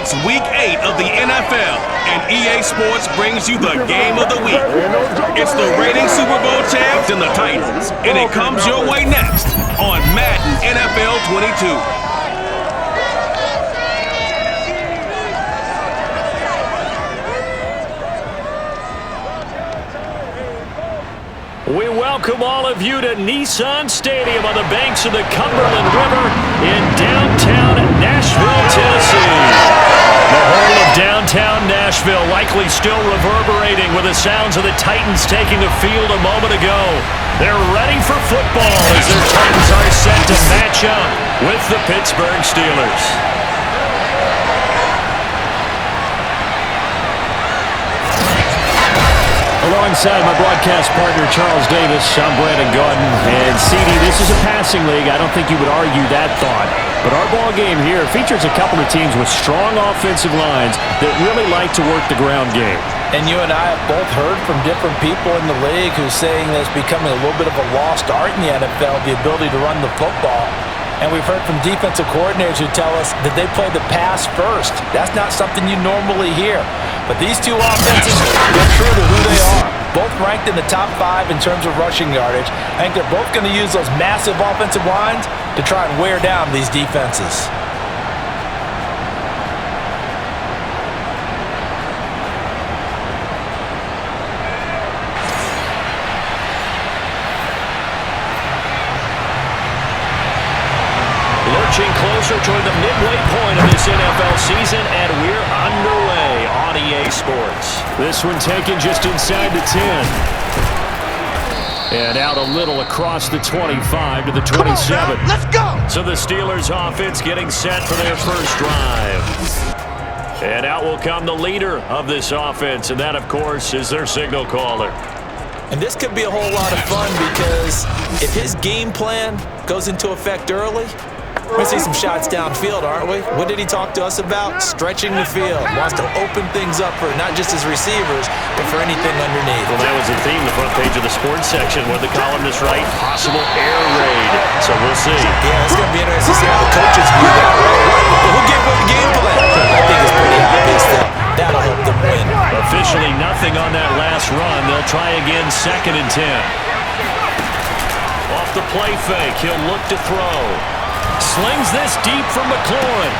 It's Week 8 of the NFL, and EA Sports brings you the game of the week. It's the reigning Super Bowl champs and the Titans, and it comes your way next on Madden NFL 22. We welcome all of you to Nissan Stadium on the banks of the Cumberland River in downtown Nashville, Tennessee. The whole of downtown Nashville likely still reverberating with the sounds of the Titans taking the field a moment ago. They're ready for football as their Titans are set to match up with the Pittsburgh Steelers. Alongside my broadcast partner, Charles Davis, I'm Brandon Gaudin. And CD, this is a passing league. I don't think you would argue that thought. But our ball game here features a couple of teams with strong offensive lines that really like to work the ground game. And you and I have both heard from different people in the league who's saying that it's becoming a little bit of a lost art in the NFL, the ability to run the football. And we've heard from defensive coordinators who tell us that they play the pass first. That's not something you normally hear. But these two offenses, they're true to who they are. Both ranked in the top 5 in terms of rushing yardage. I think they're both going to use those massive offensive lines to try and wear down these defenses. Lurching closer toward the midway point of this NFL season, and we're underway on EA Sports. This one taken just inside the 10. And out a little across the 25 to the 27. On, let's go! So the Steelers offense getting set for their first drive. And out will come the leader of this offense, and that, of course, is their signal caller. And this could be a whole lot of fun because if his game plan goes into effect early, we're going to see some shots downfield, aren't we? What did he talk to us about? Stretching the field. Wants to open things up for not just his receivers, but for anything underneath. Well, that was the theme, the front page of the sports section, where the columnists write possible air raid. So we'll see. Yeah, it's going to be interesting to see how the coaches view that. Who gave away the game plan? I think it's pretty obvious that that'll help them win. Officially nothing on that last run. They'll try again, 2nd and 10. Off the play fake, he'll look to throw. Slings this deep from McLaurin.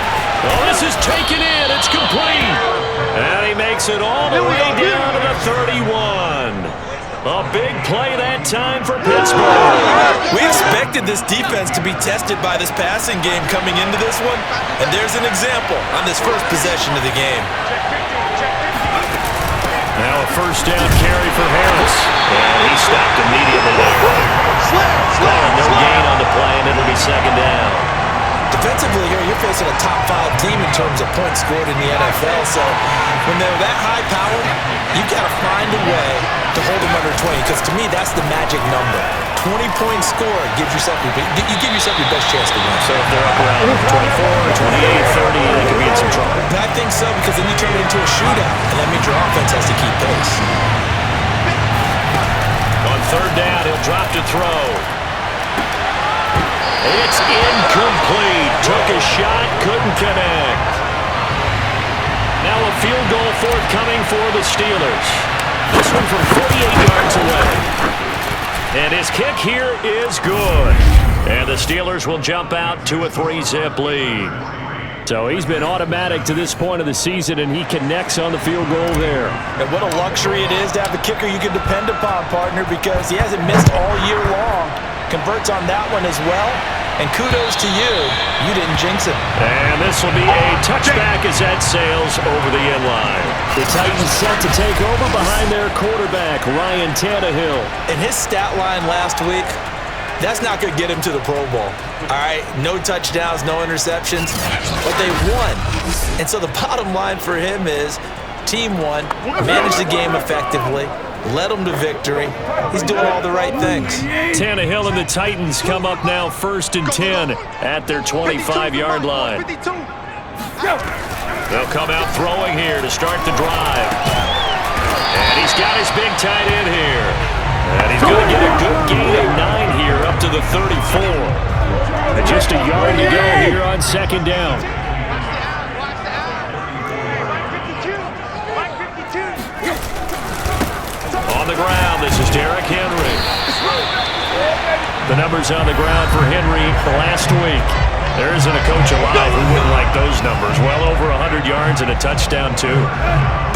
Oh, this is taken in. It's complete. And he makes it all the way down to the 31. A big play that time for Pittsburgh. We expected this defense to be tested by this passing game coming into this one. And there's an example on this first possession of the game. Now a first down carry for Harris. And he stopped immediately there. No gain on the play, and it'll be 2nd down. Defensively here, you're facing a top 5 team in terms of points scored in the NFL. So when they're that high-powered, you've got to find a way to hold them under 20. Because to me, that's the magic number. 20 points scored gives yourself you give yourself your best chance to win. So if they're up around 24, 28, 30, they could be in some trouble. I think so, because then you turn it into a shootout, and that means your offense has to keep pace. On 3rd down, he'll drop to throw. It's incomplete. Took a shot, couldn't connect. Now a field goal forthcoming for the Steelers. This one from 48 yards away. And his kick here is good. And the Steelers will jump out to a 3-zip lead. So he's been automatic to this point of the season, and he connects on the field goal there. And what a luxury it is to have a kicker you can depend upon, partner, because he hasn't missed all year long. Converts on that one as well. And kudos to you. You didn't jinx it. And this will be a touchback as that sails over the end line. The Titans set to take over behind their quarterback, Ryan Tannehill. In his stat line last week, that's not going to get him to the Pro Bowl. All right, no touchdowns, no interceptions, but they won. And so the bottom line for him is team won, managed the game effectively, led them to victory. He's doing all the right things. Tannehill and the Titans come up now 1st and 10 at their 25-yard line. They'll come out throwing here to start the drive. And he's got his big tight end here. And he's going to get a good gain of 9 here up to the 34. And just a yard to go here on 2nd down. on the ground. This is Derrick Henry. The numbers on the ground for Henry last week. There isn't a coach alive who wouldn't like those numbers. Well over 100 yards and a touchdown, too.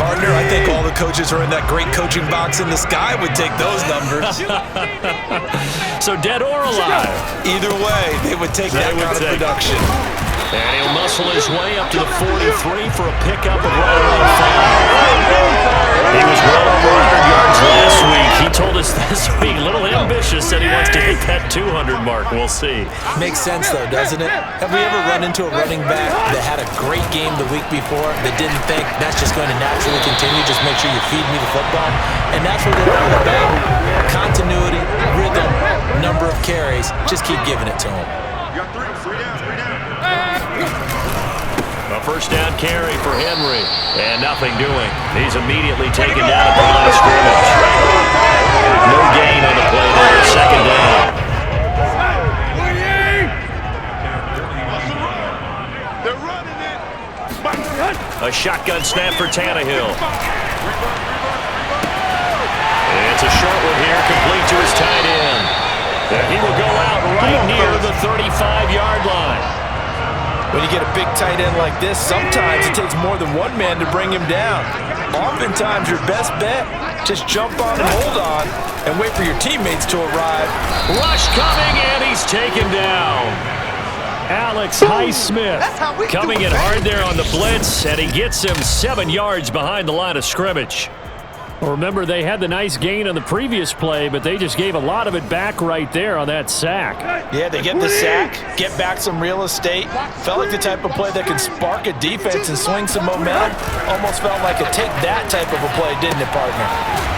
Partner, I think all the coaches are in that great coaching box in the sky would take those numbers. So dead or alive? Either way, they would take that kind of production. And he'll muscle his way up to the 43 for a pickup of right around 5. He was well over 100 yards last week. He told us this week, a little ambitious, said he wants to hit that 200 mark. We'll see. Makes sense, though, doesn't it? Have we ever run into a running back that had a great game the week before that didn't think that's just going to naturally continue? Just make sure you feed me the football. And that's what they're all about. Continuity, rhythm, number of carries. Just keep giving it to them. A first down carry for Henry, and nothing doing. He's immediately taken down at the line of scrimmage. No gain on the play there, second down. A shotgun snap for Tannehill. It's a short one here, complete to his tight end. And he will go out right near the 35-yard line. When you get a big tight end like this, sometimes it takes more than one man to bring him down. Oftentimes, your best bet, just jump on and hold on and wait for your teammates to arrive. Rush coming, and he's taken down. Alex Highsmith coming in hard there on the blitz, and he gets him 7 yards behind the line of scrimmage. Well, remember, they had the nice gain on the previous play, but they just gave a lot of it back right there on that sack. Yeah, they get the sack, get back some real estate. Felt like the type of play that can spark a defense and swing some momentum. Almost felt like a take that type of a play, didn't it, partner?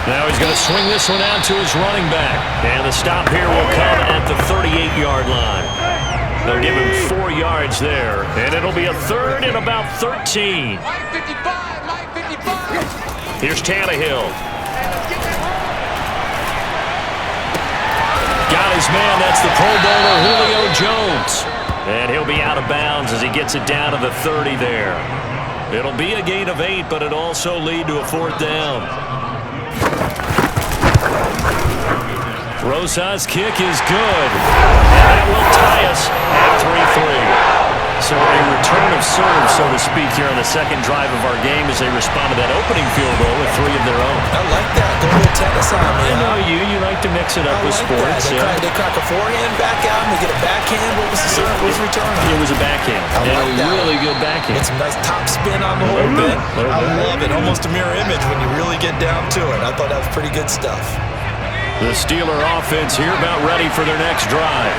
Now he's going to swing this one out to his running back. And the stop here will come at the 38-yard line. They'll give him 4 yards there, and it'll be a third and about 13. Here's Tannehill. Got his man. That's the Pro Bowler Julio Jones. And he'll be out of bounds as he gets it down to the 30 there. It'll be a gain of 8, but it'll also lead to a 4th down. Rosa's kick is good. And that will tie us at 3-3. So a return of serve, so to speak, here on the second drive of our game as they respond to that opening field goal with 3 of their own. I like that. Go a little tennis on me. I know you like to mix it up with sports. They crack a forehand back out and they get a backhand. What was the serve? What was the return? It was a backhand. And a really good backhand. Get some nice top spin on the whole bit. I love it. Almost a mirror image when you really get down to it. I thought that was pretty good stuff. The Steeler offense here about ready for their next drive.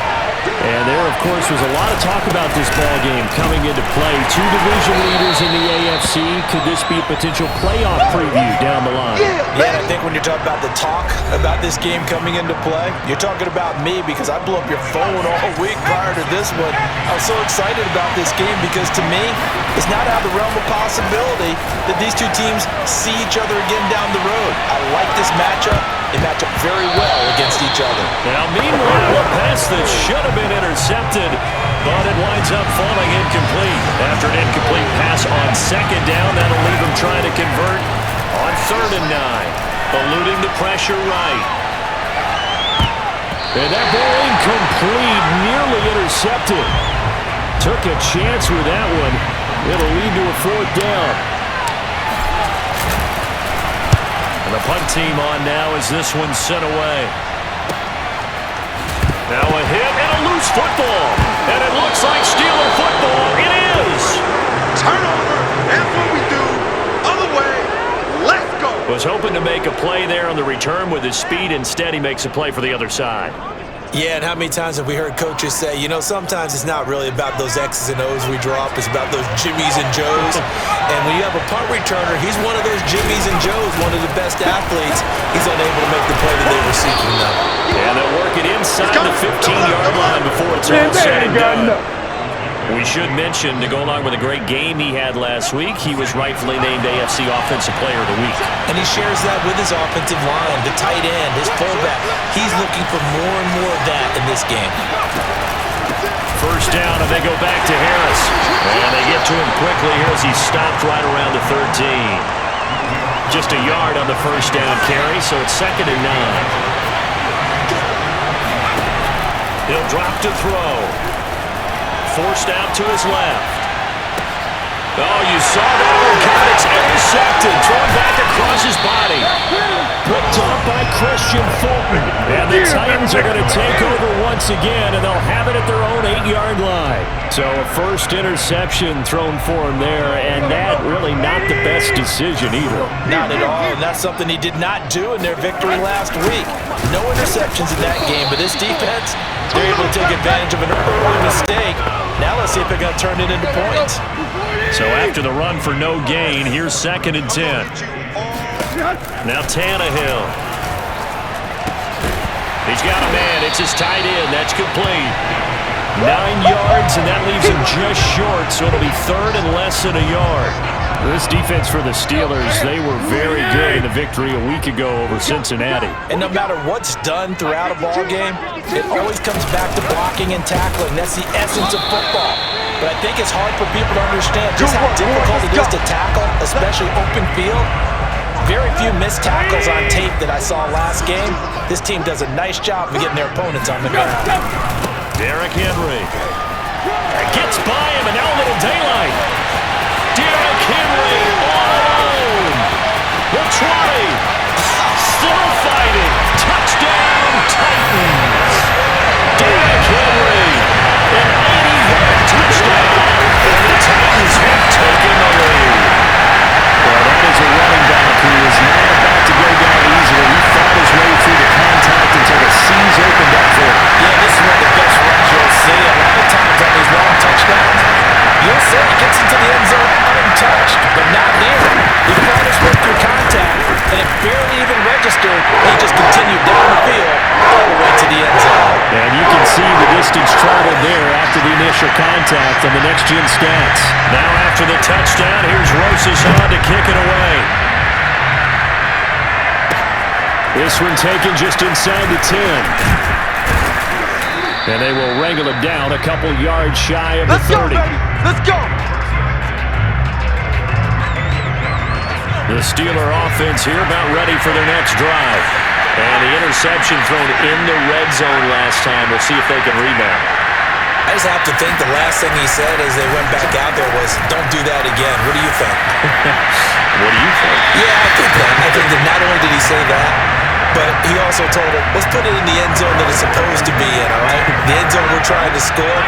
And there, of course, was a lot of talk about this ball game coming into play. 2 division leaders in the AFC. Could this be a potential playoff preview down the line? Yeah, and I think when you're talking about the talk about this game coming into play, you're talking about me because I blew up your phone all week prior to this one. I was so excited about this game because to me, it's not out of the realm of possibility that these two teams see each other again down the road. I like this matchup. They match up very well against each other. Now, meanwhile, a pass that should have been intercepted, but it winds up falling incomplete. After an incomplete pass on second down, that'll leave them trying to convert on 3rd and 9. Eluding the pressure right. And that ball incomplete, nearly intercepted. Took a chance with that one. It'll lead to a 4th down. And the punt team on now as this one's sent away. Now a hit and a loose football. And it looks like Steeler football. It is. Turnover. That's what we do. Other way. Let's go. Was hoping to make a play there on the return with his speed. Instead, he makes a play for the other side. Yeah, and how many times have we heard coaches say, you know, sometimes it's not really about those X's and O's we drop. It's about those Jimmies and Joes. And when you have a punt returner, he's one of those Jimmies and Joes, one of the best athletes. He's unable to make the play that they were seeking, though. And they'll work it inside the 15-yard line before it's all said and done. We should mention, to go along with a great game he had last week, he was rightfully named AFC Offensive Player of the Week. And he shares that with his offensive line, the tight end, his fullback. He's looking for more and more of that in this game. First down, and they go back to Harris. And they get to him quickly here as he stopped right around the 13. Just a yard on the first down carry, so it's 2nd and 9. He'll drop to throw. Forced out to his left. Oh, you saw that one cut. It's intercepted. Thrown back across his body. Picked up by Christian Fulton. And the Titans are going to take over once again, and they'll have it at their own 8-yard line. So a first interception thrown for him there, and that really not the best decision either. Not at all, and that's something he did not do in their victory last week. No interceptions in that game, but this defense, they're able to take advantage of an early mistake. Now let's see if they're going to turn it into points. So after the run for no gain, here's 2nd and 10. Now Tannehill. He's got a man. It's his tight end. That's complete. 9 yards, and that leaves him just short, so it'll be 3rd and less than a yard. This defense for the Steelers, they were very good in the victory a week ago over Cincinnati. And no matter what's done throughout a ball game, it always comes back to blocking and tackling. That's the essence of football. But I think it's hard for people to understand just how difficult it is to tackle, especially open field. Very few missed tackles on tape that I saw last game. This team does a nice job of getting their opponents on the ground. Derrick Henry gets by him, and now a little daylight. Derrick Henry all alone. The 20. Still fighting. Touchdown, Titans. Derrick Henry, an 80-yard touchdown. And the Titans have taken the lead. Well, that is a running back who is not about to go down easily. He fought his way through the contact until the seas opened up for him. Yeah, this is one of the best runs you'll see. A lot of times on these long touchdowns, you'll see he gets into the end zone untouched, but not here. He fought his way through contact, and it barely even registered. He just continued down the field all the way to the end zone. And you can see the distance traveled there after the initial contact on the next-gen stats. Now after the touchdown, here's Rothlis on to kick it away. This one taken just inside the 10. And they will wrangle it down a couple yards shy of the 30. Let's go! The Steeler offense here about ready for their next drive. And the interception thrown in the red zone last time. We'll see if they can rebound. I just have to think the last thing he said as they went back out there was, "Don't do that again." What do you think? What do you think? Yeah, I think that. I think that not only did he say that, but he also told him, let's put it in the end zone that it's supposed to be in, all right? The end zone we're trying to score.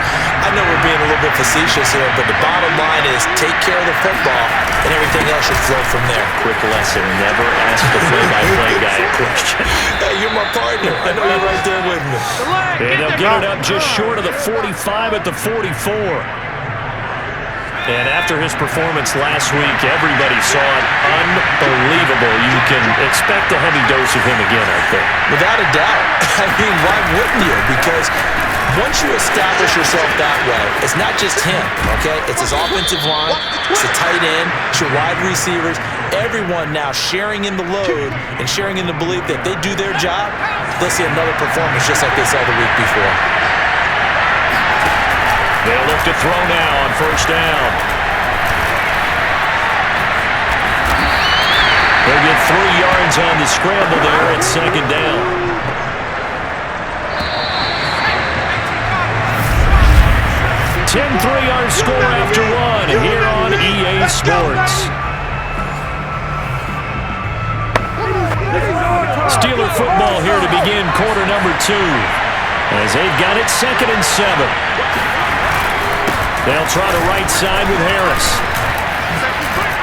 I know we're being a little bit facetious here, but the bottom line is take care of the football, and everything else should flow from there. Quick lesson, never ask the play-by-play guy a question. Hey, you're my partner. I know you're right there with me. And they'll get it up just short of the 45 at the 44. And after his performance last week, everybody saw it unbelievable. You can expect a heavy dose of him again, I think. Without a doubt. I mean, why wouldn't you? Because once you establish yourself that way, it's not just him, okay? It's his offensive line, it's the tight end, it's your wide receivers, everyone now sharing in the load and sharing in the belief that if they do their job, they'll see another performance just like they saw the week before. They'll look to throw now on first down. They'll get 3 yards on the scramble there at second down. A 10-3-yard score after one here on EA Sports. Steeler football here to begin quarter number 2. As they've got it 2nd and 7. They'll try the right side with Harris.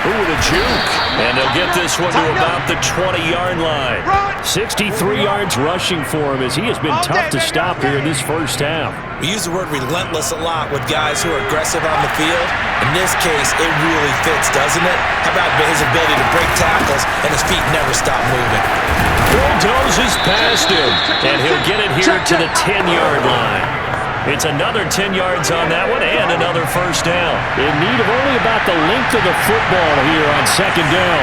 Ooh, the juke. And they'll get this one to about the 20-yard line. 63 yards rushing for him as he has been tough to stop here in this first half. We use the word relentless a lot with guys who are aggressive on the field. In this case, it really fits, doesn't it? How about his ability to break tackles and his feet never stop moving? Bulldozes past him, and he'll get it here to the 10-yard line. It's another 10 yards on that one and another first down. In need of only about the length of the football here on second down.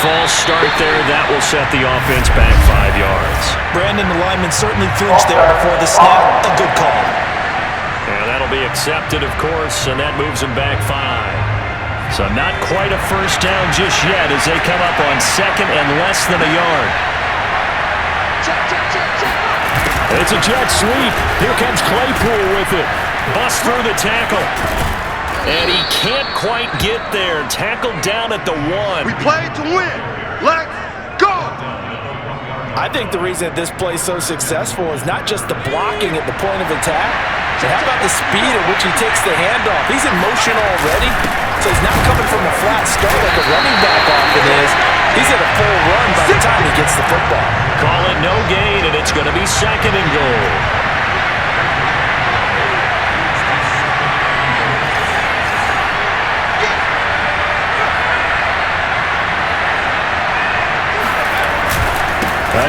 False start there. That will set the offense back 5 yards. Brandon, the lineman certainly flinched there before the snap. A good call. And that'll be accepted, of course, and that moves him back 5. So not quite a first down just yet as they come up on second and less than a yard. It's a jet sweep. Here comes Claypool with it. Bust through the tackle. And he can't quite get there. Tackled down at the 1. We played to win. Let's go. I think the reason that this play is so successful is not just the blocking at the point of attack, but how about the speed at which he takes the handoff? He's in motion already, so he's not coming from a flat start like a running back often is. He's at a full run by the time he gets the football. Call it no gain, and it's going to be second and goal.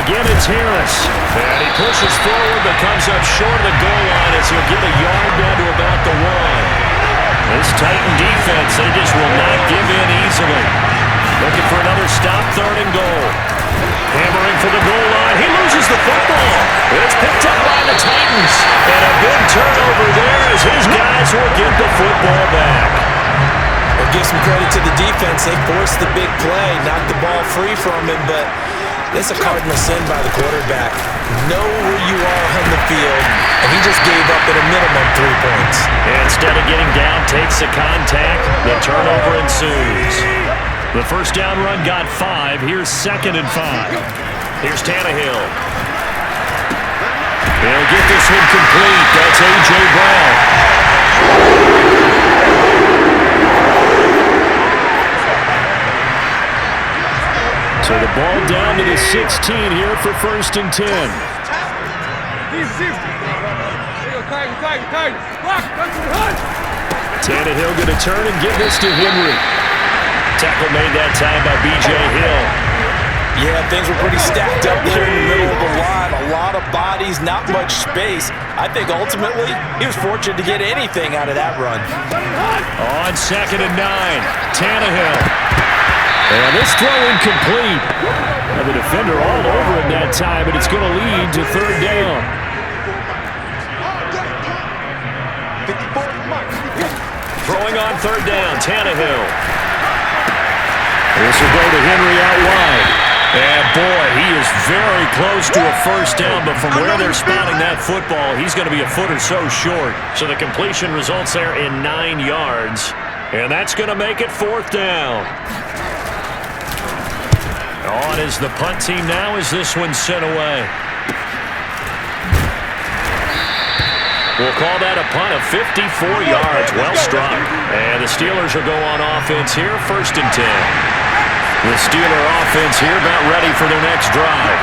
Again, it's Harris. And he pushes forward, but comes up short of the goal line as he'll get a yard down to about the 1. This Titan defense, they just will not give in easily. Looking for another stop, third and goal. Hammering for the goal line. He loses the football. It's picked up by the Titans. And a big turnover there as his guys will get the football back. We'll give some credit to the defense. They forced the big play, knocked the ball free from him, but it's a cardinal sin by the quarterback. Know where you are on the field, and he just gave up at a minimum 3 points. And instead of getting down, takes the contact. The turnover ensues. The first down run got 5. Here's second and 5. Here's Tannehill. They'll get this one complete. That's A.J. Brown. So the ball down to the 16 here for first and 10. Tannehill going to turn and give this to Henry. Tackle made that time by B.J. Hill. Yeah, things were pretty stacked up there in the middle of the line. A lot of bodies, not much space. I think ultimately he was fortunate to get anything out of that run. On second and 9, Tannehill. And this throw incomplete. And the defender all over him that time, but it's going to lead to third down. Throwing on third down, Tannehill. This will go to Henry out wide. And boy, he is very close to a first down, but from where they're spotting that football, he's going to be a foot or so short. So the completion results there in 9 yards. And that's going to make it fourth down. On is the punt team now as this one's sent away. We'll call that a punt of 54 yards. Well struck. And the Steelers will go on offense here, first and 10. The Steeler offense here about ready for their next drive.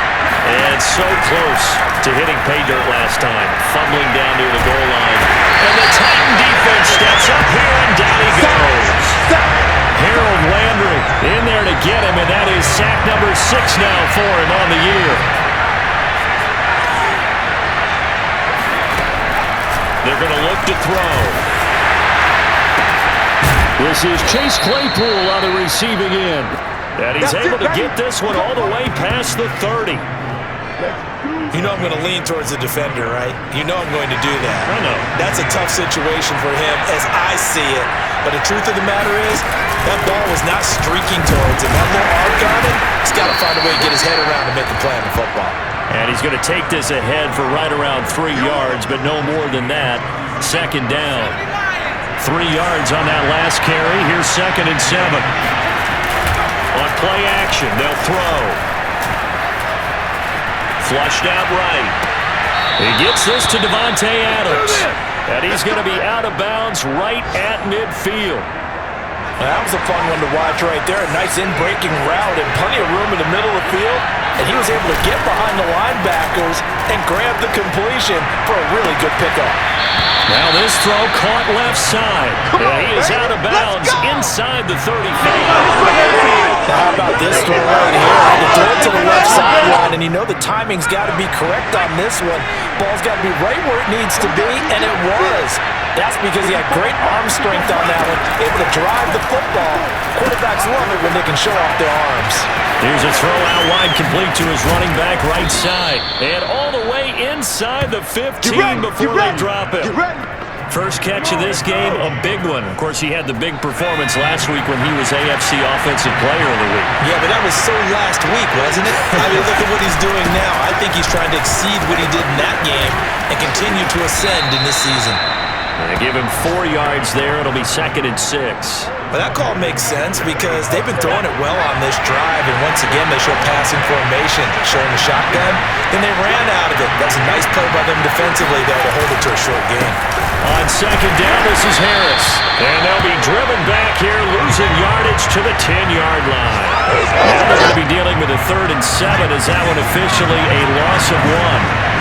And so close to hitting pay dirt last time. Fumbling down near the goal line. And the Titan defense steps up here and down he goes. Harold Landry in there to get him, and that is sack number 6 now for him on the year. They're going to look to throw. This is Chase Claypool on the receiving end. And he's able to get this one all the way past the 30. You know I'm going to lean towards the defender, right? You know I'm going to do that. I know. That's a tough situation for him as I see it. But the truth of the matter is, that ball was not streaking towards him. That little arc on it, he's got to find a way to get his head around to make a play on the football. And he's going to take this ahead for right around 3 yards, but no more than that. Second down. 3 yards on that last carry. Here's second and 7. On play action, they'll throw. Flushed out right. He gets this to Devontae Adams. And he's going to be out of bounds right at midfield. That was a fun one to watch right there. A nice in-breaking route and plenty of room in the middle of the field. And he was able to get behind the linebackers and grab the completion for a really good pickup. Now this throw caught left side. And he is out of bounds inside the 35. How about this throw right here? Had to throw it to the left sideline, and you know the timing's got to be correct on this one. Ball's got to be right where it needs to be, and it was. That's because he had great arm strength on that one, able to drive the football. Quarterbacks love it when they can show off their arms. Here's a throw out wide, complete to his running back right side. And all the way inside the 15 before they drop it. First catch of this game, a big one. Of course, he had the big performance last week when he was AFC Offensive Player of the Week. Yeah, but that was so last week, wasn't it? I mean, look at what he's doing now. I think he's trying to exceed what he did in that game and continue to ascend in this season. They give him 4 yards there. It'll be 2nd and 6. Well, that call makes sense because they've been throwing it well on this drive, and once again, they show passing formation, showing the shotgun. Then they ran out of it. That's a nice play by them defensively, though, to hold it to a short game. On 2nd down, this is Harris. And they'll be driven back here, losing yardage to the 10-yard line. Now they're going to be dealing with a 3rd and 7 as that one officially a loss of 1.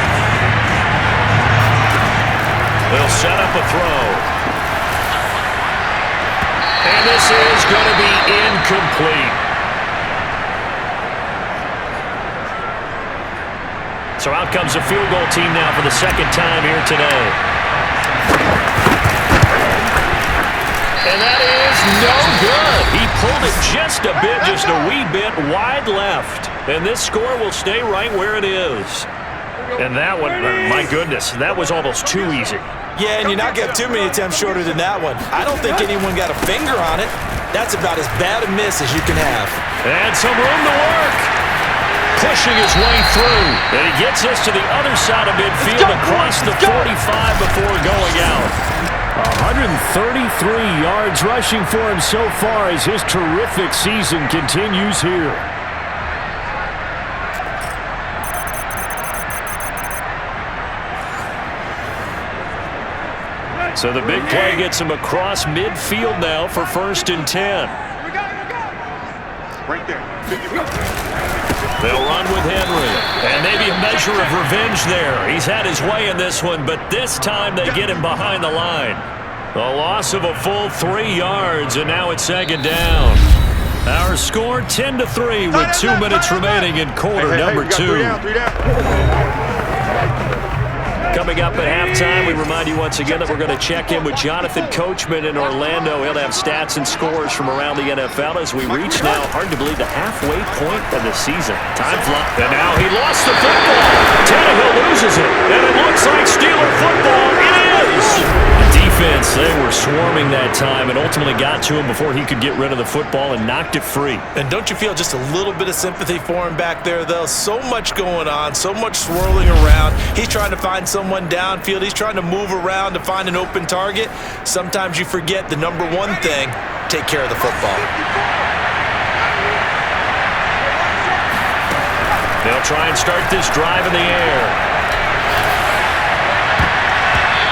They'll set up a throw. And this is going to be incomplete. So out comes the field goal team now for the 2nd time here today. And that is no good. He pulled it just a wee bit wide left. And this score will stay right where it is. And that one, my goodness, that was almost too easy. Yeah, and you're not getting too many attempts shorter than that one. I don't think anyone got a finger on it. That's about as bad a miss as you can have. And some room to work. Pushing his way through. And he gets us to the other side of midfield across the 45 before going out. 133 yards rushing for him so far as his terrific season continues here. So the big play gets him across midfield now for 1st and 10. Right there. They'll run with Henry. And maybe a measure of revenge there. He's had his way in this one, but this time they get him behind the line. A loss of a full 3 yards, and now it's 2nd down. Our score 10-3 with 2 minutes remaining in quarter number 2. 3 down. Coming up at halftime, we remind you once again that we're going to check in with Jonathan Coachman in Orlando. He'll have stats and scores from around the NFL as we reach now, hard to believe, the halfway point of the season. Time flies. And now he lost the football. Tannehill loses it. And it looks like Steeler football. It is. The defense, they were swarming that time and ultimately got to him before he could get rid of the football and knocked it free. And don't you feel just a little bit of sympathy for him back there, though? So much going on, so much swirling around. He's trying to find someone downfield. He's trying to move around to find an open target. Sometimes you forget the number one thing, take care of the football. They'll try and start this drive in the air.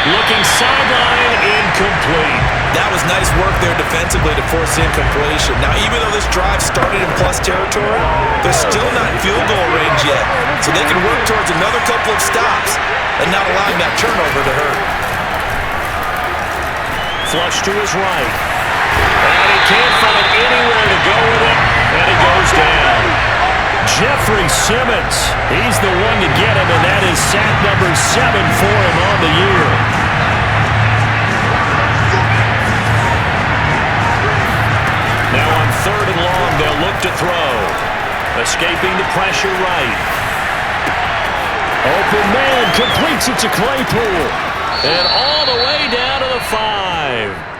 Looking sideline, incomplete. That was nice work there defensively to force incompletion. Now, even though this drive started in plus territory, they're still not in field goal range yet. So they can work towards another couple of stops and not allowing that turnover to hurt. Flush to his right. And he can't find anywhere to go with it, and he goes down. Jeffrey Simmons, he's the one to get him, and that is sack number 7 for him on the year. Now on 3rd and long, they'll look to throw. Escaping the pressure right. Open man completes it to Claypool. And all the way down to the 5.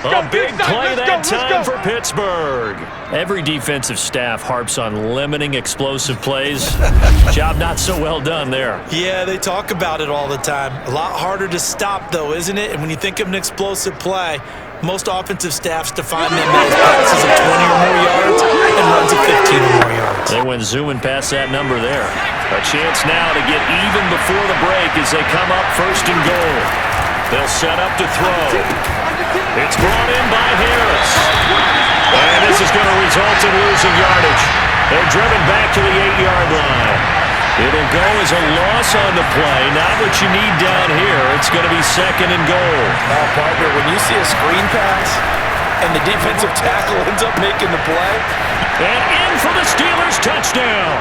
A big play that time for Pittsburgh. Every defensive staff harps on limiting explosive plays. Job not so well done there. Yeah, they talk about it all the time. A lot harder to stop, though, isn't it? And when you think of an explosive play, most offensive staffs define them as passes of 20 or more yards and runs of 15 or more yards. They went zooming past that number there. A chance now to get even before the break as they come up 1st and goal. They'll set up to throw. It's brought in by Harris. And this is going to result in losing yardage. They're driven back to the 8-yard line. It'll go as a loss on the play. Not what you need down here. It's going to be 2nd and goal. Oh, partner, when you see a screen pass and the defensive tackle ends up making the play. And in for the Steelers touchdown.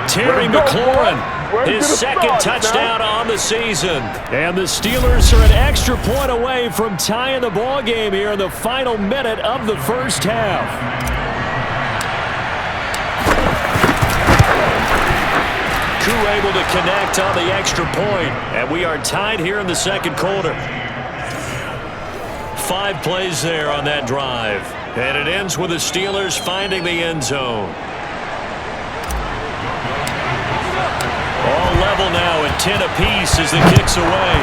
Terry McLaurin, his 2nd touchdown on the season. And the Steelers are an extra point away from tying the ball game here in the final minute of the 1st half. crew able to connect on the extra point, and we are tied here in the second quarter. 5 plays there on that drive, and it ends with the Steelers finding the end zone. All level now at 10 apiece as the kick's away.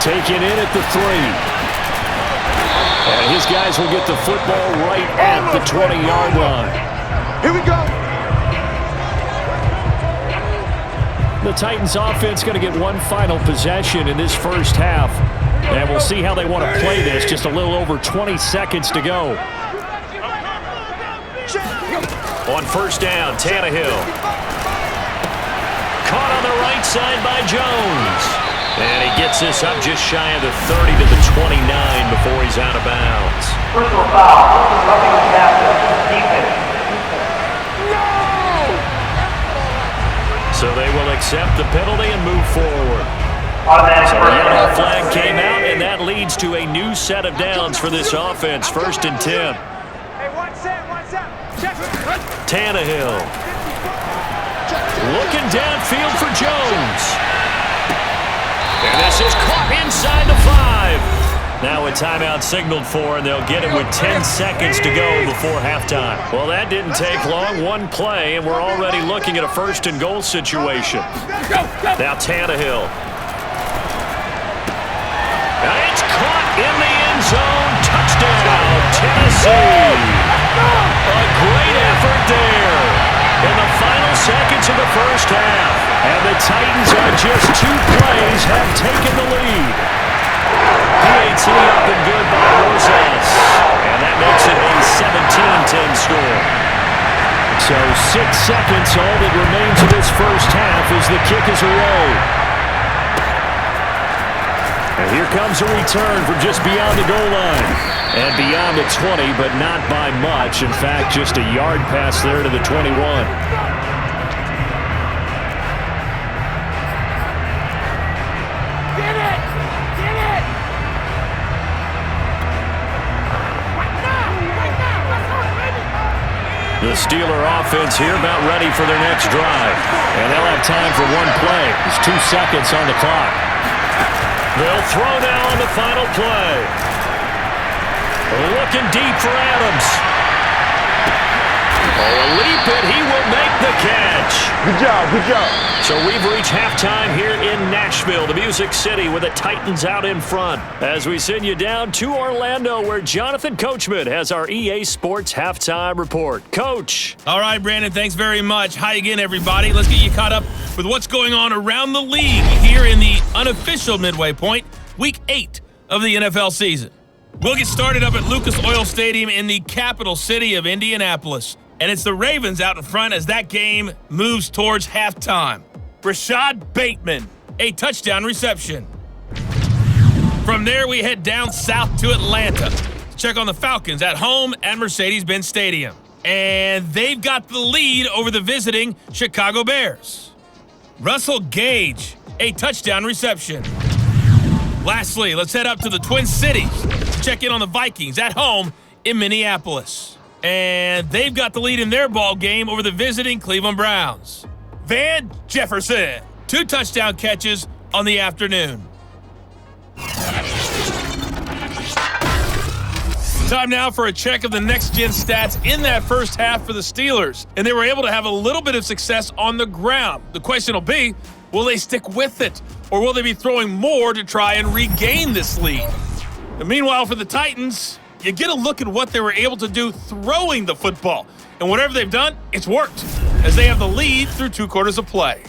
Taken in at the 3. And his guys will get the football right at the 20-yard line. Here we go. The Titans offense going to get one final possession in this first half. And we'll see how they want to play this. Just a little over 20 seconds to go. On first down, Tannehill. Caught on the right side by Jones. And he gets this up just shy of the 30 to the 29 before he's out of bounds. Personal foul. Roughing the tackle. Defense. So they will accept the penalty and move forward. Automatic So the first yellow down. flag came out, and that leads to a new set of downs for this offense. 1st and 10. Hey, one set. Check. Tannehill. Looking downfield for Jones. And this is caught inside the 5. Now a timeout signaled for, and they'll get it with 10 seconds to go before halftime. Well, that didn't take long. One play, and we're already looking at a 1st and goal situation. Now Tannehill. And it's caught in the end zone. Touchdown, Tennessee. A great effort there in the final seconds of the first half. And the Titans on just 2 plays have taken the lead. PAT up and good by Rothlis. And that makes it a 17-10 score. So 6 seconds, all that remains of this first half as the kick is away. And here comes a return from just beyond the goal line. And beyond the 20, but not by much. In fact, just a yard pass there to the 21. Get it! The Steeler offense here about ready for their next drive. And they'll have time for one play. There's 2 seconds on the clock. They'll throw now on the final play. Looking deep for Adams. Oh, a leap it. He will make the catch. Good job. So we've reached halftime here in Nashville, the Music City, with the Titans out in front. As we send you down to Orlando, where Jonathan Coachman has our EA Sports halftime report. Coach. All right, Brandon, thanks very much. Hi again, everybody. Let's get you caught up with what's going on around the league here in the unofficial midway point, Week 8 of the NFL season. We'll get started up at Lucas Oil Stadium in the capital city of Indianapolis. And it's the Ravens out in front as that game moves towards halftime. Rashad Bateman, a touchdown reception. From there, we head down south to Atlanta to check on the Falcons at home at Mercedes-Benz Stadium. And they've got the lead over the visiting Chicago Bears. Russell Gage, a touchdown reception. Lastly, let's head up to the Twin Cities to check in on the Vikings at home in Minneapolis. And they've got the lead in their ball game over the visiting Cleveland Browns. Van Jefferson, 2 touchdown catches on the afternoon. Time now for a check of the next-gen stats in that first half for the Steelers. And they were able to have a little bit of success on the ground. The question will be, will they stick with it? Or will they be throwing more to try and regain this lead? And meanwhile, for the Titans, you get a look at what they were able to do throwing the football. And whatever they've done, it's worked, as they have the lead through 2 quarters of play.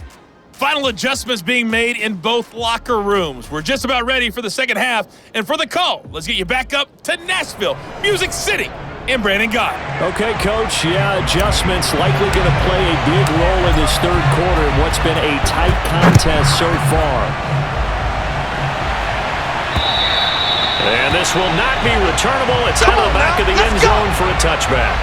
Final adjustments being made in both locker rooms. We're just about ready for the second half. And for the call, let's get you back up to Nashville, Music City, and Brandon Gott. Okay, Coach. Yeah, adjustments likely going to play a big role in this third quarter in what's been a tight contest so far. And this will not be returnable. It's out of the back of the end zone for a touchback.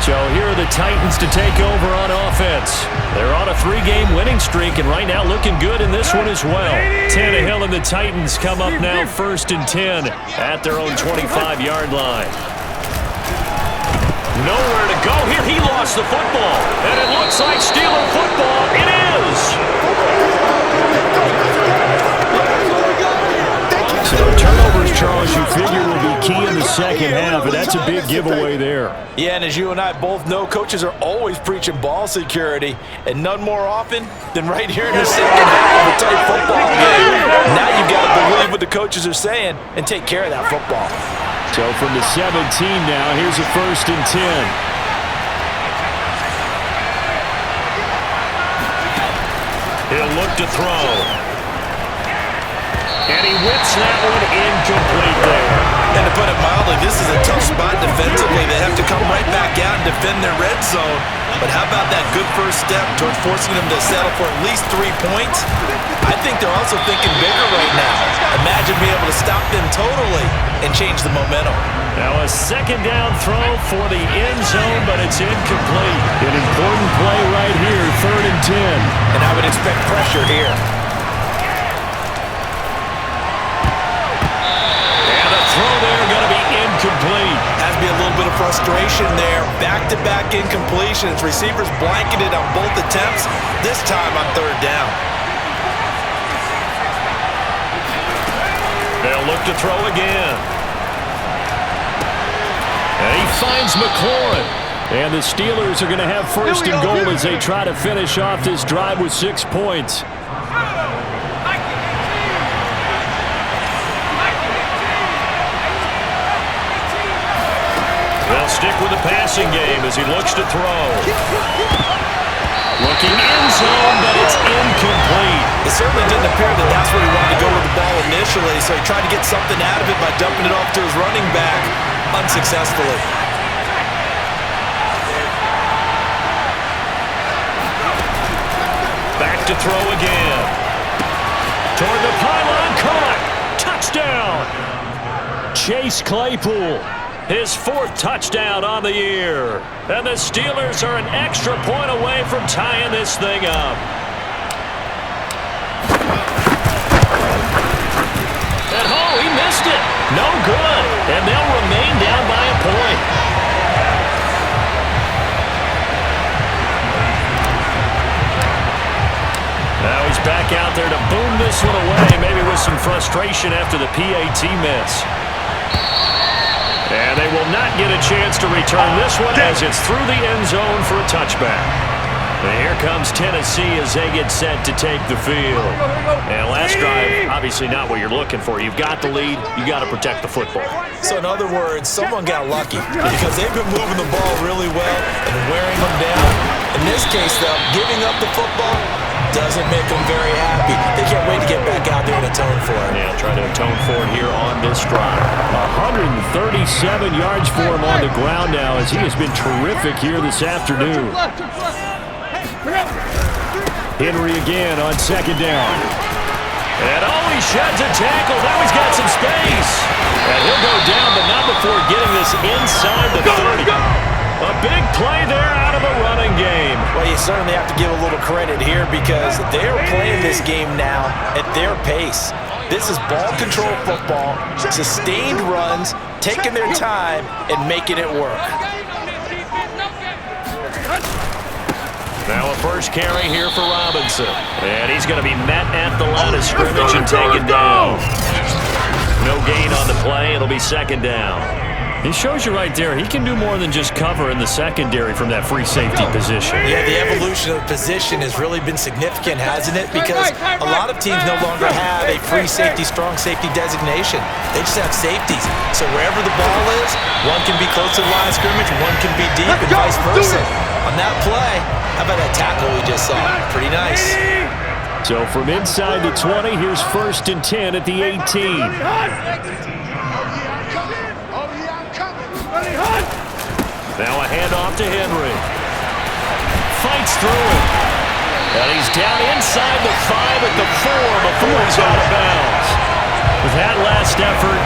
So here are the Titans to take over on offense. They're on a 3-game winning streak, and right now looking good in this one as well. Tannehill and the Titans come up now 1st and 10 at their own 25-yard line. Nowhere to go here. He lost the football. And it looks like Steeler football. It is. So turnovers, Charles, you figure will be key in the second half, and that's a big giveaway there. Yeah, and as you and I both know, coaches are always preaching ball security, and none more often than right here in the second half of a tight football game. Now you've got to believe what the coaches are saying and take care of that football. So from the 17 now, here's a 1st and 10. He'll look to throw. And he whips that one incomplete there. And to put it mildly, this is a tough spot defensively. They have to come right back out and defend their red zone. But how about that good first step towards forcing them to settle for at least 3 points? I think they're also thinking bigger right now. Imagine being able to stop them totally and change the momentum. Now a 2nd down throw for the end zone, but it's incomplete. An important play right here, 3rd and 10. And I would expect pressure here. Throw there going to be incomplete. Has to be a little bit of frustration there. Back-to-back incompletions. Receivers blanketed on both attempts. This time on 3rd down. They'll look to throw again. And he finds McLaurin. And the Steelers are going to have 1st and goal as they try to finish off this drive with 6 points. They'll stick with the passing game as he looks to throw. Looking end zone, but it's incomplete. It certainly didn't appear that that's where he wanted to go with the ball initially, so he tried to get something out of it by dumping it off to his running back unsuccessfully. Back to throw again. Toward the pylon, caught. Touchdown. Chase Claypool. His 4th touchdown on the year. And the Steelers are an extra point away from tying this thing up. And oh, he missed it. No good. And they'll remain down by a point. Now he's back out there to boom this one away, maybe with some frustration after the PAT miss. And they will not get a chance to return this one as it's through the end zone for a touchback. And here comes Tennessee as they get set to take the field. And last drive, obviously not what you're looking for. You've got the lead. You got to protect the football. So in other words, someone got lucky because they've been moving the ball really well and wearing them down. In this case, though, giving up the football doesn't make them very happy. They can't wait to get back out there and atone for it. Yeah, try to atone for it here on this drive. 137 yards for him on the ground now as he has been terrific here this afternoon. Henry again on 2nd down. And oh, he sheds a tackle. Now he's got some space. And he'll go down, but not before getting this inside the 30. A big play there out of the running game. Well, you certainly have to give a little credit here because they're playing this game now at their pace. This is ball control football, sustained runs, taking their time and making it work. Now a first carry here for Robinson. And he's going to be met at the line of scrimmage and taken down. No gain on the play. It'll be 2nd down. He shows you right there, he can do more than just cover in the secondary from that free safety position. Yeah, the evolution of position has really been significant, hasn't it? Because a lot of teams no longer have a free safety, strong safety designation. They just have safeties. So wherever the ball is, one can be close to the line of scrimmage, one can be deep, and vice versa. On that play, how about that tackle we just saw? Pretty nice. So from inside the 20, here's 1st and 10 at the 18. Now a handoff to Henry. Fights through it. And he's down inside the 5 at the 4 before he's out of bounds. With that last effort,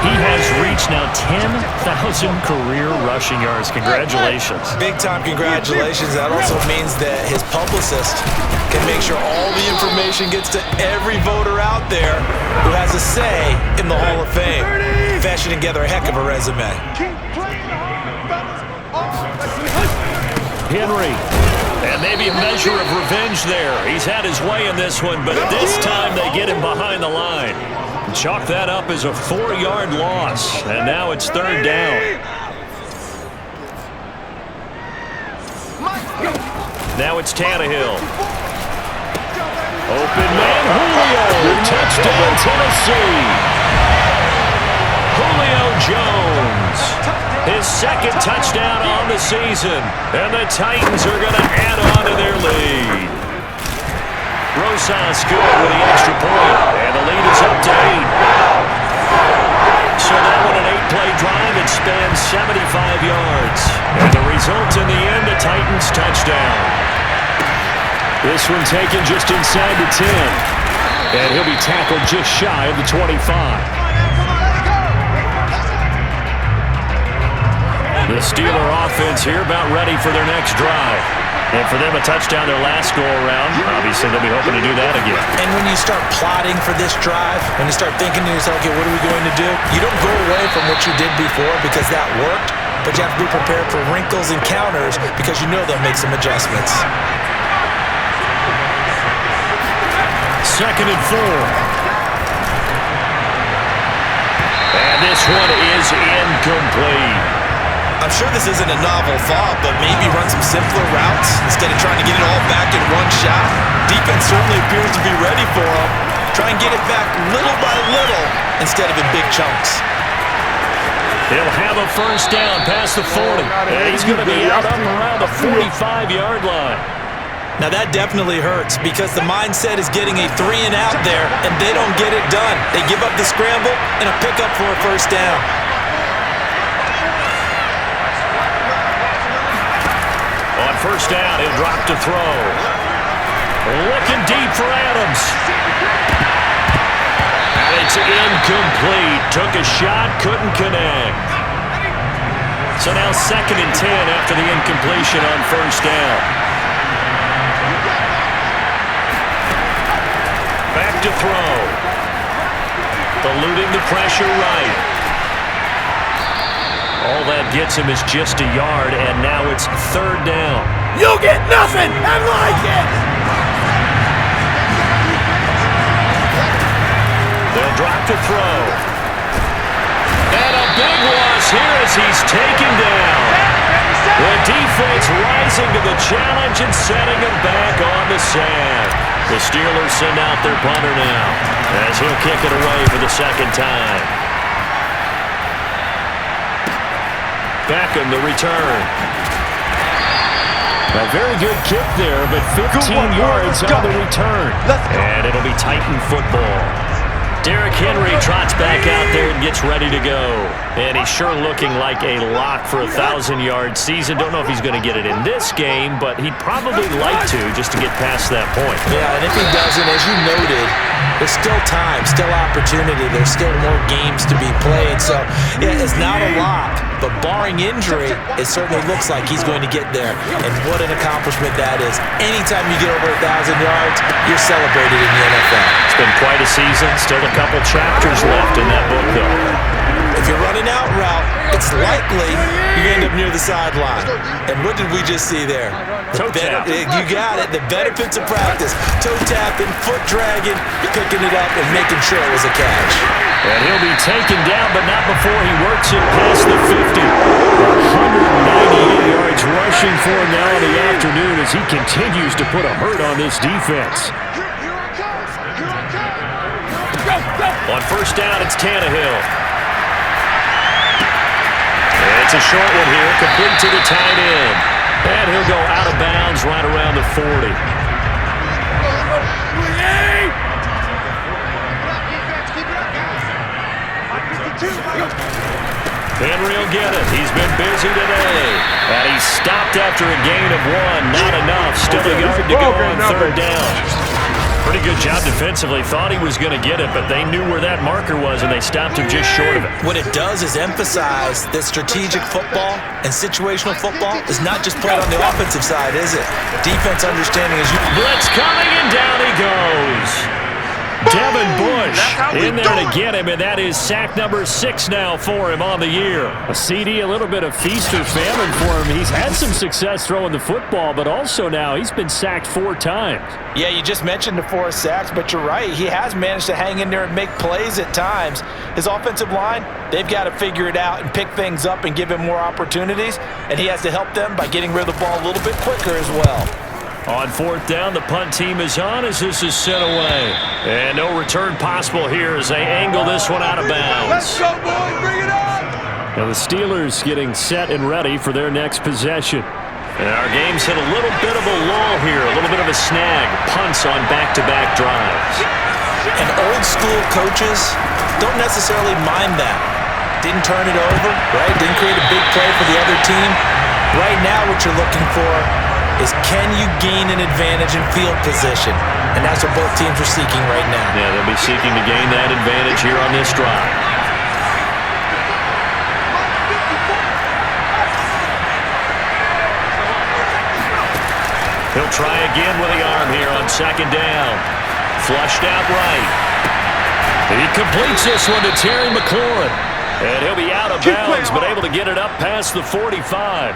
he has reached now 10,000 career rushing yards. Congratulations. Big-time congratulations. That also means that his publicist can make sure all the information gets to every voter out there who has a say in the Hall of Fame. Fashioning together a heck of a resume. Henry. And maybe a measure of revenge there. He's had his way in this one, but this time they get him behind the line. Chalk that up as a 4-yard loss, and now it's 3rd down. Now it's Tannehill. Open man, Julio. Touchdown, Tennessee. Julio Jones. His 2nd touchdown on the season. And the Titans are going to add on to their lead. Rosas good with the extra point. And the lead is up to 8. So that one an 8-play drive that spans 75 yards. And the result in the end, a Titans touchdown. This one taken just inside the 10. And he'll be tackled just shy of the 25. The Steeler offense here about ready for their next drive. And for them, a touchdown their last go-around. Obviously, they'll be hoping to do that again. And when you start plotting for this drive, when you start thinking to yourself, okay, what are we going to do? You don't go away from what you did before because that worked, but you have to be prepared for wrinkles and counters because you know they'll make some adjustments. 2nd and 4. And this one is incomplete. I'm sure this isn't a novel thought, but maybe run some simpler routes instead of trying to get it all back in one shot. Defense certainly appears to be ready for him. Try and get it back little by little instead of in big chunks. He'll have a 1st down past the 40. And he's going to be out up around the 45-yard line. Now that definitely hurts because the mindset is getting a 3-and-out there, and they don't get it done. They give up the scramble and a pickup for a 1st down. On 1st down, he'll drop to throw. Looking deep for Adams. And it's incomplete. Took a shot, couldn't connect. So now 2nd and 10 after the incompletion on 1st down. Back to throw. Eluding the pressure right. All that gets him is just a yard, and now it's 3rd down. You'll get nothing and like it! They'll drop to throw. And a big loss here as he's taken down. The defense rising to the challenge and setting him back on the sand. The Steelers send out their punter now as he'll kick it away for the 2nd time. Beckham the return. A very good kick there, but 15 yards on the return. And it'll be Titan football. Derrick Henry trots back out there and gets ready to go. And he's sure looking like a lock for a 1,000-yard season. Don't know if he's going to get it in this game, but he'd probably like to just to get past that point. Yeah, and if he doesn't, as you noted, there's still time, still opportunity. There's still more games to be played. So, yeah, it's not a lock, but barring injury, it certainly looks like he's going to get there. And what an accomplishment that is. Anytime you get over 1,000 yards, you're celebrated in the NFL. It's been quite a season. Still a couple chapters left in that book, though. If you're running out route, it's likely you end up near the sideline. And what did we just see there? Toe tap. You got it. The benefits of practice. Toe tapping, foot dragging, picking it up, and making sure it was a catch. And he'll be taken down, but not before he works it past the 50. 198 yards rushing for him now in the afternoon as he continues to put a hurt on this defense. On 1st down, it's Tannehill. It's a short one here, complete to the tight end. And he'll go out of bounds right around the 40. Henry will get it. He's been busy today. And he's stopped after a gain of 1. Not enough. Still a yard to go on 3rd down. Pretty good job defensively. Thought he was going to get it, but they knew where that marker was, and they stopped him just short of it. What it does is emphasize that strategic football and situational football is not just played on the offensive side, is it? Defense understanding is... Blitz coming, and down he goes. Devin Bush in there to it. get him, and that is sack number 6 now for him on the year. A CD, a little bit of feast or famine for him. He's had some success throwing the football, but also now he's been sacked 4 times. Yeah, you just mentioned the 4 sacks, but you're right. He has managed to hang in there and make plays at times. His offensive line, they've got to figure it out and pick things up and give him more opportunities, and he has to help them by getting rid of the ball a little bit quicker as well. On 4th down, the punt team is on as this is sent away. And no return possible here as they angle this one out of bounds. Let's go, boys. Bring it up. Now the Steelers getting set and ready for their next possession. And our game's hit a little bit of a lull here, a little bit of a snag. Punts on back-to-back drives. And old school coaches don't necessarily mind that. Didn't turn it over, right? Didn't create a big play for the other team. Right now what you're looking for is can you gain an advantage in field position? And that's what both teams are seeking right now. Yeah, they'll be seeking to gain that advantage here on this drive. He'll try again with the arm here on 2nd down. Flushed out right. He completes this one to Terry McLaurin. And he'll be out of bounds, but able to get it up past the 45.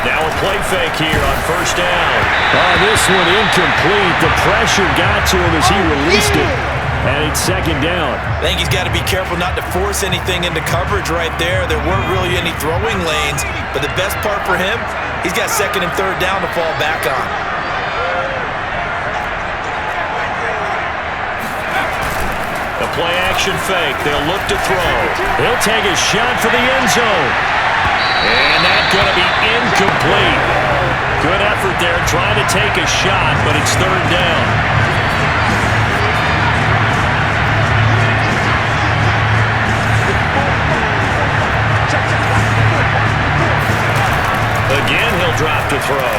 Now a play fake here on 1st down. Oh, this one incomplete. The pressure got to him as he released it. And it's 2nd down. I think he's got to be careful not to force anything into coverage right there. There weren't really any throwing lanes. But the best part for him, he's got 2nd and 3rd down to fall back on. A play action fake. They'll look to throw. He'll take a shot for the end zone. And that's going to be incomplete. Good effort there trying to take a shot, but it's 3rd down. Again, he'll drop to throw.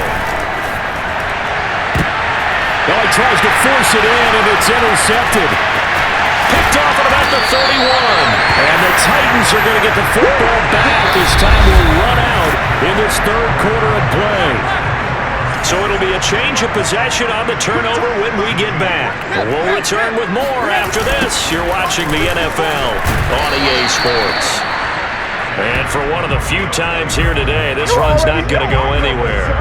Well, he tries to force it in, and it's intercepted. Picked off at about the 31. And the Titans are going to get the football back as time will run out in this 3rd quarter of play. So it'll be a change of possession on the turnover when we get back. We'll return with more after this. You're watching the NFL on EA Sports. And for one of the few times here today, this run's not going to go anywhere.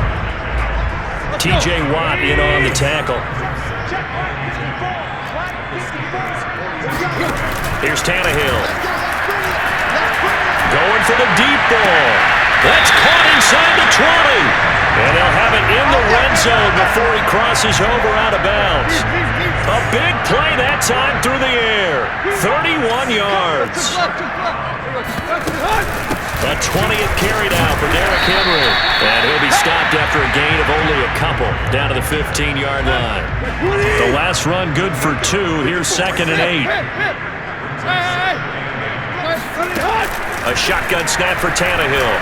T.J. Watt in on the tackle. Here's Tannehill. Going for the deep ball. That's caught inside the 20. And they'll have it in the red zone before he crosses over out of bounds. A big play that time through the air. 31 yards. A 20th carry now for Derrick Henry. And he'll be stopped after a gain of only a couple down to the 15-yard line. The last run good for 2. Here's 2nd and 8. A shotgun snap for Tannehill.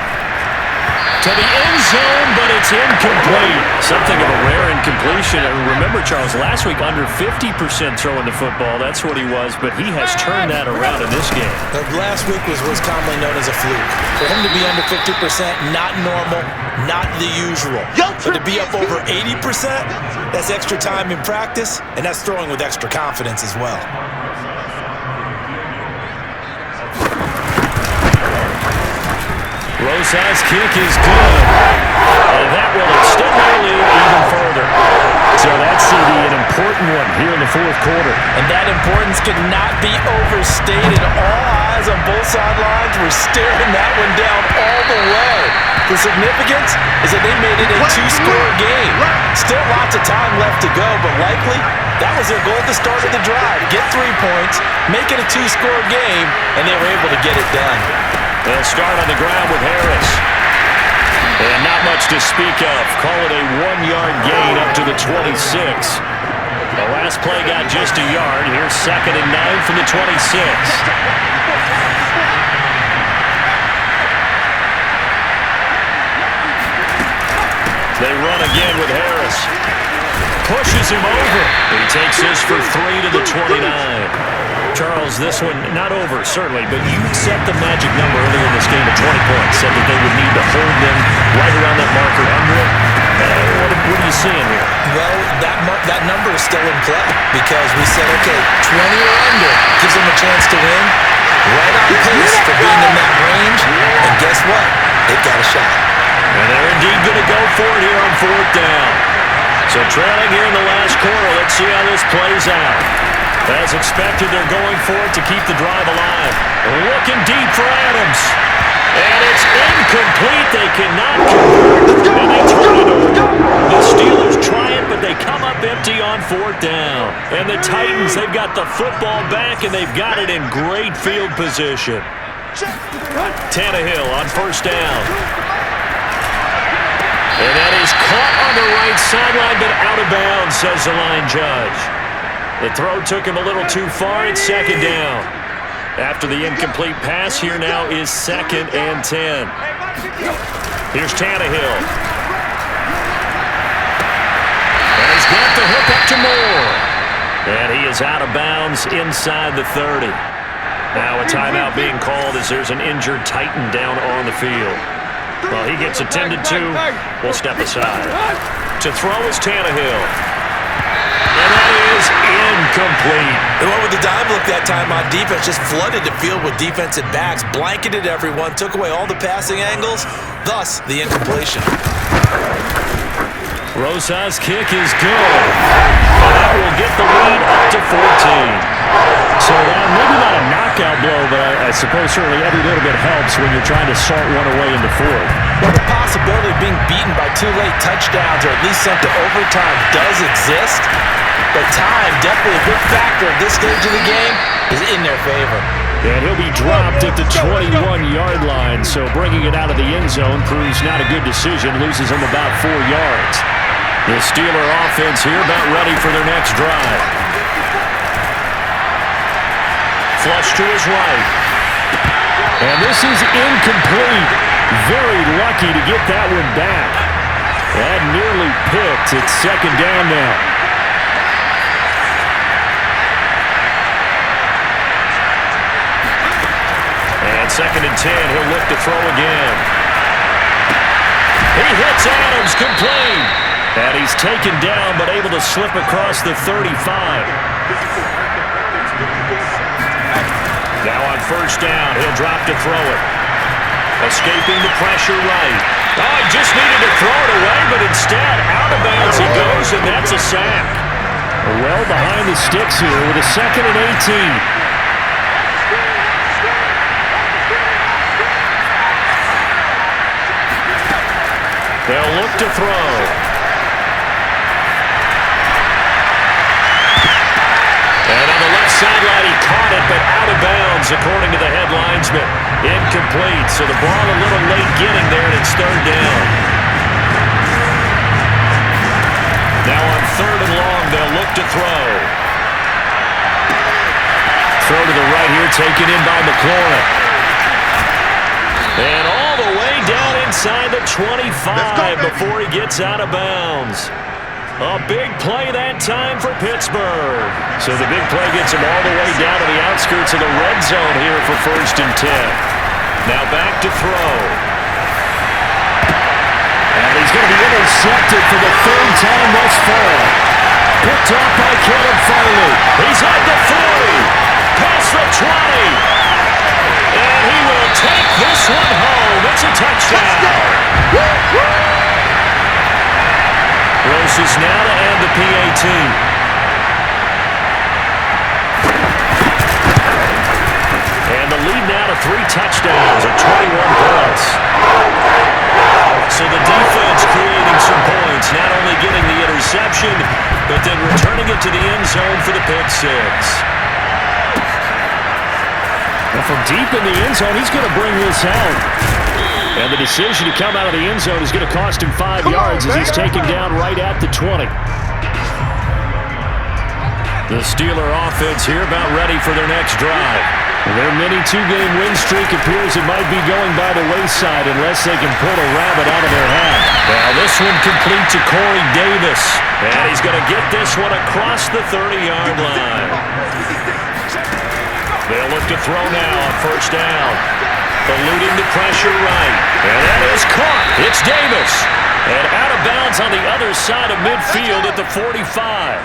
To the end zone, but it's incomplete. Something of a rare incompletion. Remember, Charles, last week under 50% throwing the football. That's what he was, but he has turned that around in this game. Last week was commonly known as a fluke. For him to be under 50%, not normal, not the usual. But to be up over 80%, that's extra time in practice, and that's throwing with extra confidence as well. Rosa's kick is good. And that will extend their lead even further. So that's an important one here in the 4th quarter. And that importance could not be overstated. All eyes on both sidelines were staring that one down all the way. The significance is that they made it a 2-score game. Still lots of time left to go, but likely that was their goal at the start of the drive. Get 3 points, make it a 2-score game, and they were able to get it done. They'll start on the ground with Harris. And not much to speak of. Call it a 1-yard gain up to the 26. The last play got just a yard. Here's 2nd and 9 from the 26. They run again with Harris. Pushes him over. He takes this for 3 to the 29. Charles, this one not over, certainly, but you set the magic number earlier in this game at 20 points, said that they would need to hold them right around that marker under it. What are you seeing here? Well, that number is still in play because we said, okay, 20 or under gives them a chance to win. Right on pace for being in that range. And guess what? They've got a shot. And they're indeed going to go for it here on 4th down. So trailing here in the last quarter, let's see how this plays out. As expected, they're going for it to keep the drive alive. Looking deep for Adams. And it's incomplete. They cannot convert. And they turn it over. The Steelers try it, but they come up empty on 4th down. And the Titans, they've got the football back, and they've got it in great field position. Tannehill on 1st down. And that is caught on the right sideline, but out of bounds, says the line judge. The throw took him a little too far. It's 2nd down. After the incomplete pass, here now is 2nd and 10. Here's Tannehill. And he's got the hook up to Moore. And he is out of bounds inside the 30. Now a timeout being called as there's an injured Titan down on the field. Well, he gets attended to. We'll step aside. To throw is Tannehill. And that is incomplete. They went with the dime look that time on defense, just flooded the field with defensive backs, blanketed everyone, took away all the passing angles, thus the incompletion. Rosa's kick is good. And that will get the lead up to 14. So maybe not a knockout blow, but I suppose certainly every little bit helps when you're trying to salt one away into 4th. Well, the possibility of being beaten by 2 late touchdowns or at least sent to overtime does exist, but time, definitely a good factor at this stage of the game, is in their favor. And he'll be dropped at the 21-yard line, so bringing it out of the end zone proves not a good decision, loses him about 4 yards. The Steeler offense here about ready for their next drive. Flush to his right. And this is incomplete. Very lucky to get that one back. That nearly picked. It's 2nd down now. And 2nd and 10. He'll look to throw again. He hits Adams, complete. And he's taken down, but able to slip across the 35. Now on 1st down, he'll drop to throw it. Escaping the pressure right. Oh, he just needed to throw it away, but instead, out of bounds he goes, and that's a sack. Well behind the sticks here with a 2nd and 18. They'll look to throw. And on the left sideline, he caught it, but out of bounds, according to the head linesman. Incomplete, so the ball a little late getting there, and it's 3rd down. Now on 3rd and long, they'll look to throw. Throw to the right here, taken in by McLaurin. And all the way down inside the 25 before he gets out of bounds. A big play that time for Pittsburgh. So the big play gets him all the way down to the outskirts of the red zone here for 1st and 10. Now back to throw. And he's going to be intercepted for the 3rd time thus far. Picked up by Caleb Farley. He's at the 40. Past the 20. And he will take this one home. It's a touchdown. Roses now to add the PAT. And the lead now to 3 touchdowns at 21 points. So the defense creating some points, not only getting the interception, but then returning it to the end zone for the pick 6. And from deep in the end zone, he's going to bring this out. And the decision to come out of the end zone is going to cost him 5 yards as he's taken down right at the 20. The Steeler offense here about ready for their next drive. Their mini 2-game win streak appears it might be going by the wayside unless they can pull a rabbit out of their hat. Now this one complete to Corey Davis. And he's going to get this one across the 30-yard line. They'll look to throw now on first down. Eluding the pressure right. And that is caught. It's Davis. And out of bounds on the other side of midfield at the 45.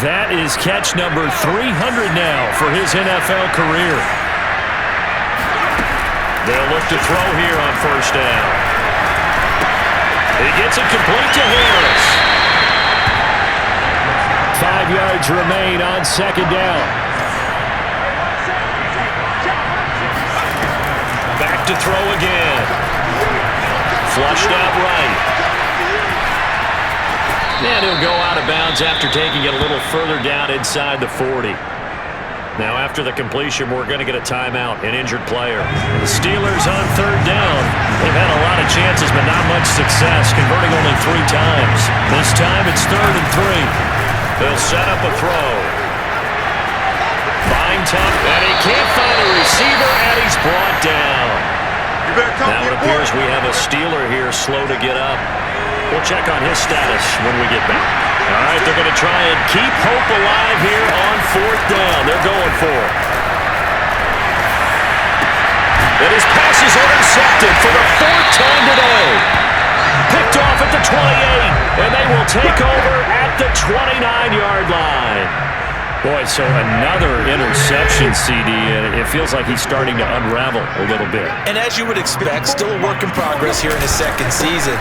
That is catch number 300 now for his NFL career. They'll look to throw here on first down. He gets it complete to Harris. 5 yards remain on second down. Back to throw again. Flushed out right. And he'll go out of bounds after taking it a little further down inside the 40. Now after the completion, we're going to get a timeout, an injured player. The Steelers on third down. They've had a lot of chances, but not much success, converting only 3 times. This time it's 3rd and 3. They'll set up a throw. Buying time, and he can't find a receiver, and he's brought down. Now it appears we have a Steeler here slow to get up. We'll check on his status when we get back. All right, they're going to try and keep hope alive here on 4th down. They're going for it. And his pass is intercepted for the 4th time today. Picked off at the 28, and they will take over at the 29-yard line. Boy, so another interception, CD, and it feels like he's starting to unravel a little bit. And as you would expect, still a work in progress here in his second season.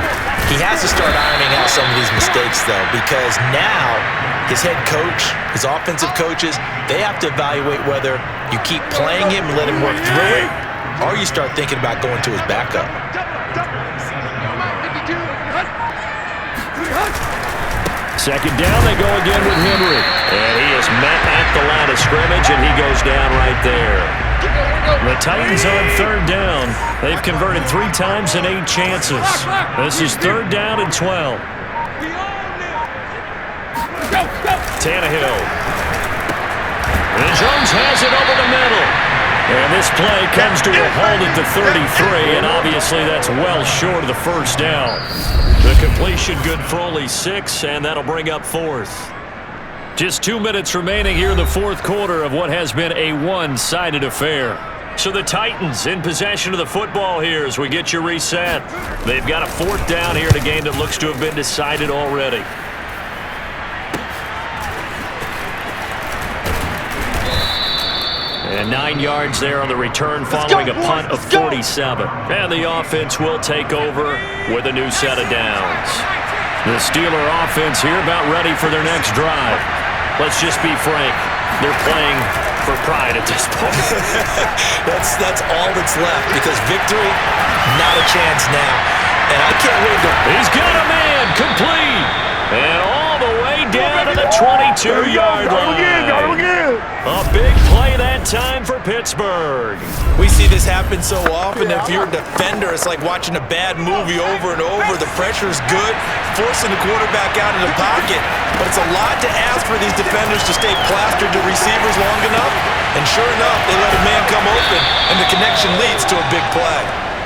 He has to start ironing out some of these mistakes, though, because now his head coach, his offensive coaches, they have to evaluate whether you keep playing him and let him work through it, or you start thinking about going to his backup. Second down, they go again with Henry. And he is met at the line of scrimmage, and he goes down right there. The Titans on 3rd down. They've converted 3 times in 8 chances. This is 3rd down and 12. Tannehill. And Jones has it over the middle. And this play comes to a halt at the 33, and obviously that's well short of the first down. The completion good for only 6, and that'll bring up 4th. Just 2 minutes remaining here in the 4th quarter of what has been a one-sided affair. So the Titans in possession of the football here as we get you reset. They've got a 4th down here in a game that looks to have been decided already. And 9 yards there on the return following a punt of 47. And the offense will take over with a new set of downs. The Steeler offense here about ready for their next drive. Let's just be frank. They're playing for pride at this point. That's all that's left because victory, not a chance now. And I can't wait to... He's got a man complete. And all the way down to the 22-yard line. Got him again. A big play that time for Pittsburgh. We see this happen so often. If you're a defender, it's like watching a bad movie over and over. The pressure is good, forcing the quarterback out of the pocket. But it's a lot to ask for these defenders to stay plastered to receivers long enough. And sure enough, they let a man come open, and the connection leads to a big play.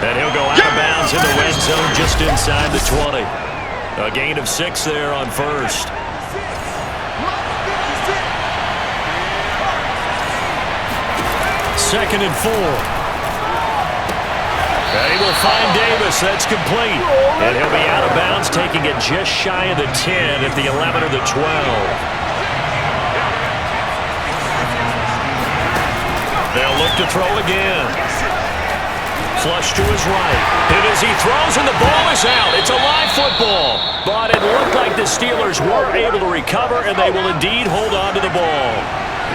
And he'll go out of bounds in the red zone just inside the 20. A gain of 6 there on first. Second and 4. And he will find Davis. That's complete. And he'll be out of bounds, taking it just shy of the 10 at the 11 or the 12. They'll look to throw again. Flush to his right. And as he throws, and the ball is out. It's a live football. But it looked like the Steelers were able to recover, and they will indeed hold on to the ball.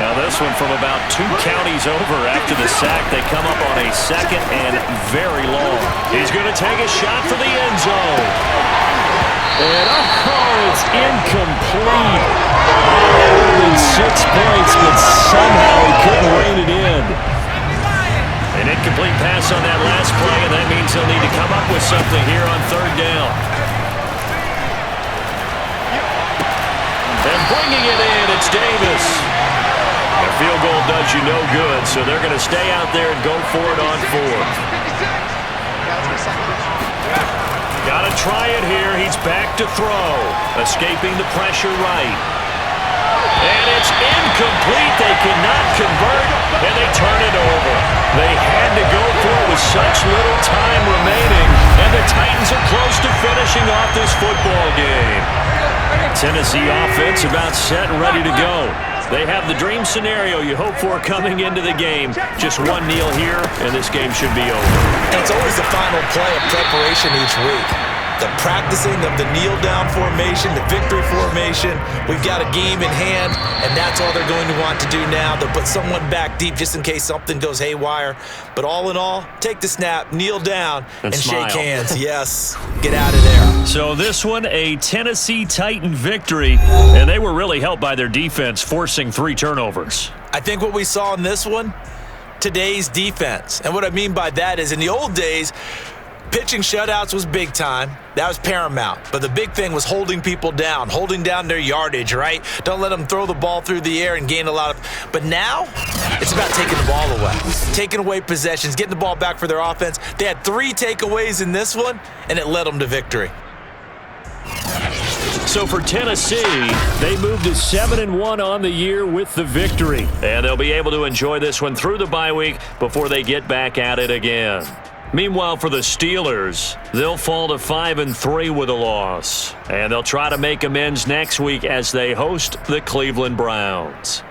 Now this one from about 2 counties over after the sack. They come up on a 2nd and very long. He's going to take a shot for the end zone. And it's incomplete. More than 6 points, but somehow he couldn't rein it in. An incomplete pass on that last play, and that means they'll need to come up with something here on 3rd down. And bringing it in, it's Davis. A field goal does you no good, so they're going to stay out there and go for it on 4th. Got to try it here. He's back to throw. Escaping the pressure right. And it's incomplete. They cannot convert, and they turn it over. They had to go for it with such little time remaining, and the Titans are close to finishing off this football game. Tennessee offense about set and ready to go. They have the dream scenario you hope for coming into the game. Just one kneel here, and this game should be over. It's always the final play of preparation each week. The practicing of the kneel-down formation, the victory formation. We've got a game in hand, and that's all they're going to want to do now. They'll put someone back deep just in case something goes haywire. But all in all, take the snap, kneel down, and smile. shake hands. Yes, get out of there. So this one, a Tennessee Titan victory, and they were really helped by their defense, forcing 3 turnovers. I think what we saw in this one, today's defense. And what I mean by that is in the old days, pitching shutouts was big time. That was paramount. But the big thing was holding people down, holding down their yardage, right? Don't let them throw the ball through the air and gain a lot of... But now, it's about taking the ball away. Taking away possessions, getting the ball back for their offense. They had 3 takeaways in this one, and it led them to victory. So for Tennessee, they moved to 7-1 on the year with the victory. And they'll be able to enjoy this one through the bye week before they get back at it again. Meanwhile, for the Steelers, they'll fall to 5-3 with a loss. And they'll try to make amends next week as they host the Cleveland Browns.